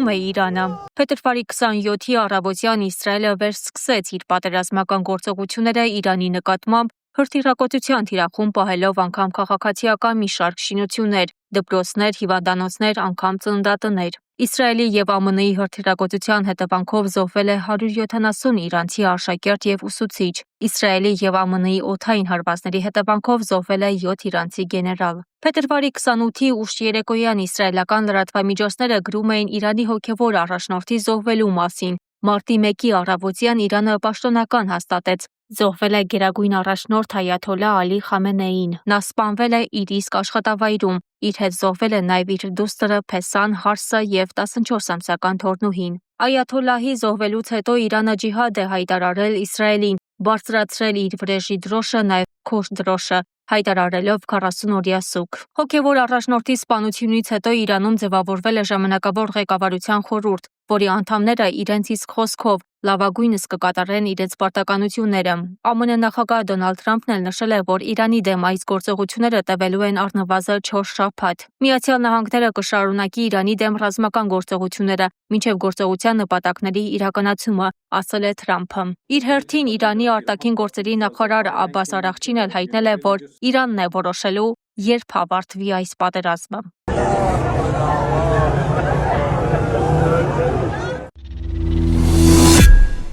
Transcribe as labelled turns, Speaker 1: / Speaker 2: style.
Speaker 1: աջակցում է Իրանը։ Փետրվարի 27-ի առավոտյան Իսրայելը վերսկսեց իր պատերազմական գործողությունները Իրանի նկատմամբ, հրթիռակոծության թիրախում պահելով անգամ քաղաքացիական մի շարք շինություններ, դպրոցներ, հիվանդանոցներ, անգամ ծննդատներ։ Իսրայելի և ԱՄՆ-ի հրթիռակոծության հետևանքով զոհվել է 170 իրանցի աշակերտ և ուսուցիչ։ Իսրայելի և ԱՄՆ-ի օդային հարվածների հետևանքով զոհվել է 7 իրանցի գեներալ։ Փետրվարի 28-ի ուշ երեկոյան իսրայելական լրատվամիջոցները գրում էին Իրանի հոգևոր առաջնորդի զոհվելու մասին։ Մարտի 1-ի առավոտյան Իրանը պաշտոնական հաստատեց. զոհվել է գերագույն առաջնորդ Այաթոլլահ Ալի Խամենեին։ Նա սպանվել է իր իսկ աշխատավայրում։ Իր հետ զոհվել է նաև իր դուստրը Փեսան Հարսը և 14-ամսական թոռնուհին։ Այաթոլլահի զոհվելուց հետո Իրանը ջիհադ է հայտարարել Իսրայելին, բարձրացրել իր վրեժի դրոշը, նաև քոչ դրոշը, հայտարարելով 40-օրյա սուգ։ Հոգևոր առաջնորդի սպանությունից հետո Իրանում ձևավորվել է ժամանակավոր ղեկավարության խորհուրդ, որի անդամները իրենց իսկ խոսքով լավագույնս կկատարեն իրենց պարտականությունները։ ԱՄՆ նախագահ Դոնալդ Թրամփն էլ նշել է, որ Իրանի դեմ այս գործողությունները տևելու են առնվազն 4 շաբաթ։ Միացյալ Նահանգները կշարունակի Իրանի դեմ ռազմական գործողությունները, մինչև գործողության նպատակների իրականացումը, ասել է Թրամփը։ Իր հերթին Իրանի արտաքին գործերի նախարար Աբբաս Արաղչին էլ հայտնել է, որ Իրանն է որոշելու, երբ ավարտվի այս պատերազմը։